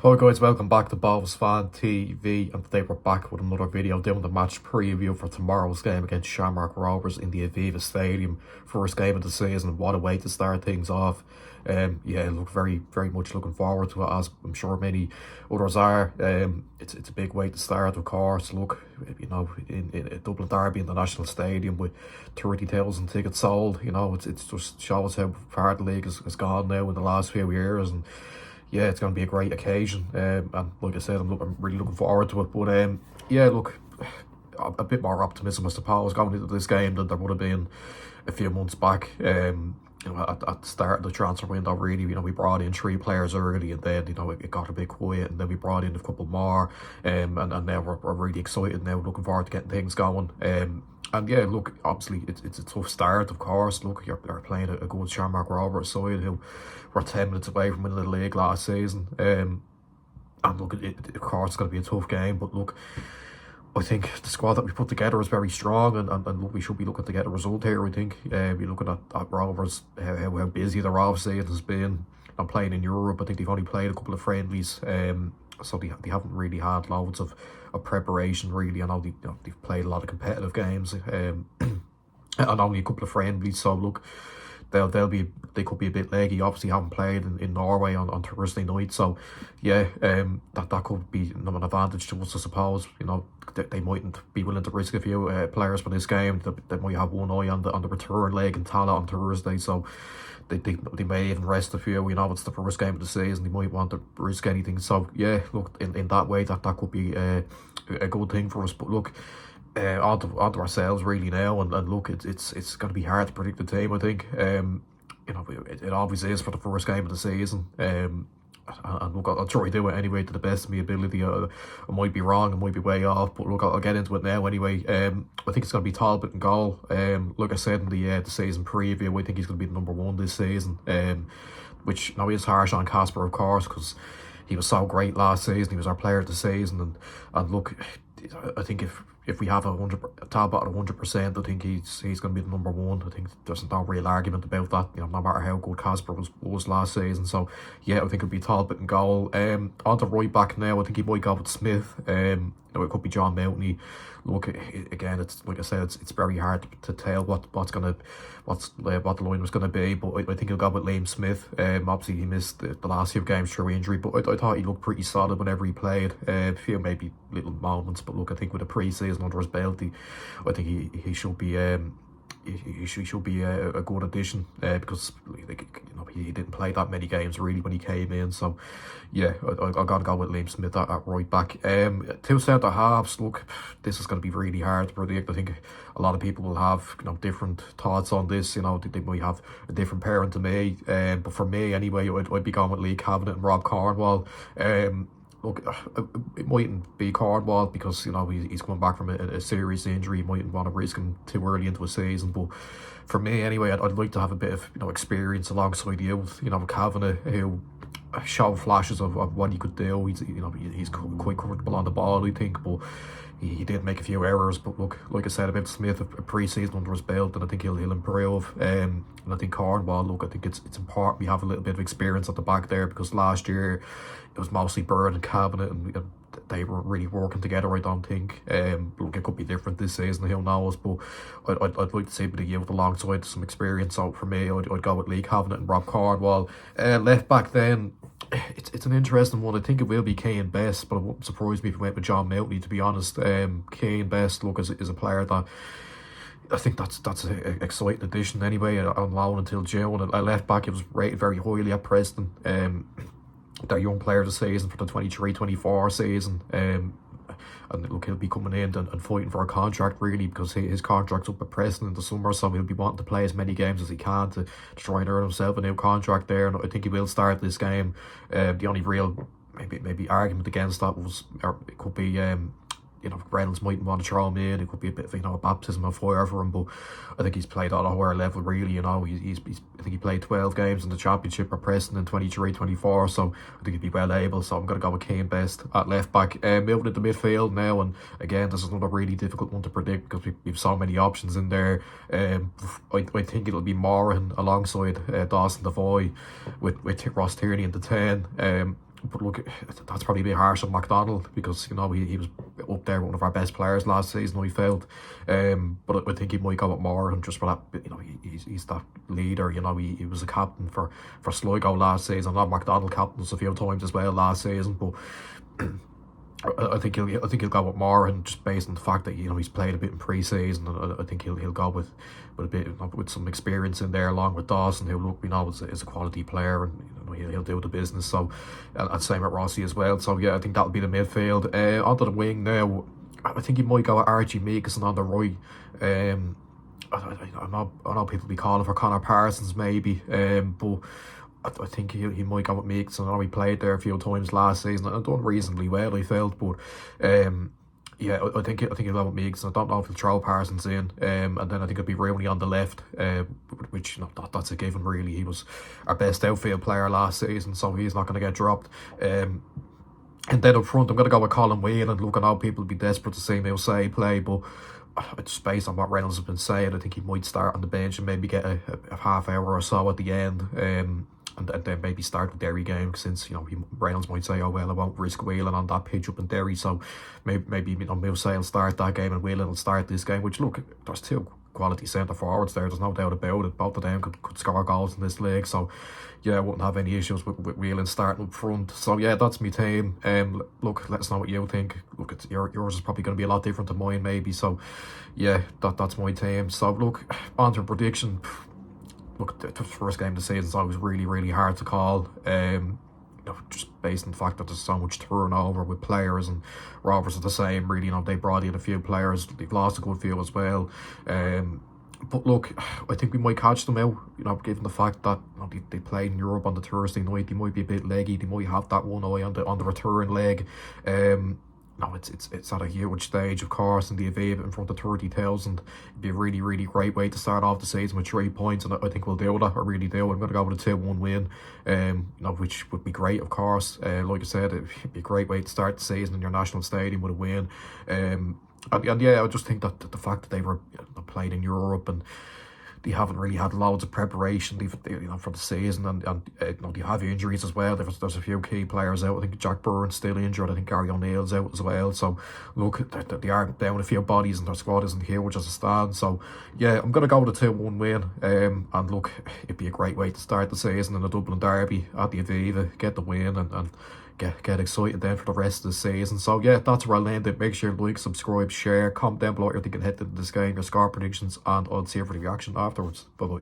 Hi guys, welcome back to Bob's Fan TV, and today we're back with another video doing the match preview for tomorrow's game against Shamrock Rovers in the Aviva Stadium. First game of the season, what a way to start things off. Yeah, look, very much looking forward to it, as I'm sure many others are. It's a big way to start, of course. Look, you know, in Dublin Derby in the National Stadium with 30,000 tickets sold, you know, it just shows how far the league has gone now in the last few years. And yeah, it's going to be a great occasion, and like I said, I'm really looking forward to it. But yeah, look, a bit more optimism, I suppose, going into this game than there would have been a few months back. You know, at the start of the transfer window, really, you know, we brought in 3 players early, and then, you know, it got a bit quiet, and then we brought in a couple more, and now we're really excited now, looking forward to getting things going. And yeah, look, obviously it's a tough start, of course. Look, you're playing a good Shamrock Rovers side who were 10 minutes away from winning the league last season. And look, of course it's going to be a tough game, but look, I think the squad that we put together is very strong, and look, we should be looking to get a result here. I think we're looking at Rovers, how busy their off season has been, and playing in Europe. I think they've only played a couple of friendlies, so they haven't really had loads of preparation, really. I know they've played a lot of competitive games, and only a couple of friendlies. So look, they could be a bit leggy. Obviously haven't played in Norway on Thursday night, so yeah, that could be an advantage to us, I suppose. You know, they mightn't be willing to risk a few players for this game. They might have one eye on the return leg and Tala on Thursday, so they may even rest a few. You know, it's the first game of the season, they might want to risk anything. So yeah, look, in that way, that could be a good thing for us. But look, onto ourselves really now, and look, it's going to be hard to predict the team, I think. You know, it always is for the first game of the season. And look, I'll try to do it anyway to the best of my ability. I might be wrong, I might be way off, but look, I'll get into it now anyway. I think it's going to be Talbot in goal. Like I said in the season preview, I think he's going to be the #1 this season. Which now is harsh on Casper, of course, because he was so great last season. He was our player of the season, and look, I think if we have Talbot at 100%, I think he's going to be the #1. I think there's no real argument about that. You know, no matter how good Casper was last season. So yeah, I think it'll be Talbot in goal. On the right back now, I think he might go with Smith. You know, it could be John Mountney. Look, again, it's like I said, it's very hard to tell what the line was gonna be, but I think he'll go with Liam Smith. Obviously he missed the last few games through injury, but I thought he looked pretty solid whenever he played. A few maybe little moments, but look, I think with a pre-season under his belt, I think he should be he should be a good addition, because like, you know, he didn't play that many games really when he came in. So yeah, I gotta go with Liam Smith at right back. 2 centre halves. Look, this is going to be really hard to predict. I think a lot of people will have, you know, different thoughts on this. You know, they might have a different pairing to me, but for me anyway, I'd be going with Lee Cavanagh and Rob Cornwall. Look, it mightn't be Cornwall because, you know, he's coming back from a serious injury. He mightn't want to risk him too early into a season. But for me, anyway, I'd like to have a bit of, you know, experience alongside the youth. You know, Kavanagh, who showed flashes of what he could do. He's quite comfortable on the ball, I think, but he did make a few errors. But look, like I said about Smith, a pre-season under his belt, and I think he'll improve. And I think Cornwall, look, I think it's important we have a little bit of experience at the back there, because last year it was mostly Byrne and Cabinet, and they were really working together, I don't think. Look, it could be different this season, who knows, but I'd like to see a bit of youth alongside some experience. So for me, I'd go with Lee Cavanagh and Rob Cornwall. Left back then, it's an interesting one. I think it will be Kane Best, but it wouldn't surprise me if we went with John Mountney, to be honest. Kane Best, look, is a player that I think that's an exciting addition anyway, on loan until June. And at left back, it was rated very highly at Preston. Their young player of the season for the 23-24 season. And look, he'll be coming in and fighting for a contract, really, because his contract's up at Preston in the summer, so he'll be wanting to play as many games as he can to try and earn himself a new contract there. And I think he will start this game. The only real maybe argument against that was, or it could be, you know, Reynolds mightn't want to throw him in. It could be a bit of, you know, a baptism of fire for him, but I think he's played at a higher level, really. You know, I think he played 12 games in the Championship at Preston in 23-24, so I think he'd be well able. So I'm going to go with Kane Best at left back. Moving into midfield now, and again, this is another really difficult one to predict because we've so many options in there. I think it'll be Moran alongside Dawson Devoy with Ross Tierney in the 10. But look, that's probably a bit harsh on McDonald because, you know, he was up there, one of our best players last season, we felt. But I think he might go with more and just for that, you know, he's that leader, you know, he was a captain for Sligo last season. Not McDonald captained us a few times as well last season, but I think he'll go with more, and just based on the fact that, you know, he's played a bit in pre-season, I think he'll go with a bit, you know, with some experience in there along with Dawson, who, look, we know is a quality player, and, you know, he'll do the business. So and same with Rossi as well. So yeah, I think that'll be the midfield. Onto the wing now, I think he might go with Archie Meekison on the right. I know people be calling for Connor Parsons maybe, but I think he might go with Meekson. I know he played there a few times last season and done reasonably well, I felt, but yeah, I think he'll go with Meekson. I don't know if he'll throw Parsons in, and then I think it'll be Rooney on the left, which, you know, that's a given really. He was our best outfield player last season, so he's not going to get dropped. And then up front, I'm going to go with Colin Whelan. Look, I know people will be desperate to see Milsay play, but just based on what Reynolds has been saying, I think he might start on the bench and maybe get a half hour or so at the end. And then maybe start the Derry game, since, you know, Reynolds might say, oh well, I won't risk Whelan on that pitch up in Derry, so maybe you know, Milsay will start that game and Whelan will start this game, which, look, there's two quality centre forwards there's no doubt about it. Both of them could score goals in this league, so yeah, I wouldn't have any issues with Whelan starting up front. So yeah, that's my team. Look, let us know what you think. Look, yours is probably going to be a lot different to mine maybe, so yeah, that's my team. So look, on to prediction. Look, the first game of the season is always really, really hard to call. You know, just based on the fact that there's so much turnover with players, and Rovers are the same, really. You know, they brought in a few players, they've lost a good few as well. But look, I think we might catch them out, you know, given the fact that, you know, they played in Europe on the Thursday night. They might be a bit leggy. They might have that one eye on the return leg. No, it's at a huge stage, of course, in the Aviva in front of 30,000. It'd be a really, really great way to start off the season with 3 points, and I think we'll do that. I really do. I'm going to go with a 2-1 win, you know, which would be great, of course. Like I said, it'd be a great way to start the season in your national stadium with a win. And yeah, I just think that the fact that they were, you know, played in Europe, and they haven't really had loads of preparation, you know, for the season, and you know, they have injuries as well. There's a few key players out. I think Jack Byrne's still injured. I think Gary O'Neill's out as well. So look, they are down a few bodies, and their squad isn't huge as it stands. So yeah, I'm gonna go with a 2-1 win. And look, it'd be a great way to start the season in the Dublin Derby at the Aviva, get the win, and get excited then for the rest of the season. So yeah, that's where I'll end it. Make sure you like, subscribe, share, comment down below what you're thinking heading into this game, your score predictions, and I'll see you for the reaction afterwards. Bye bye.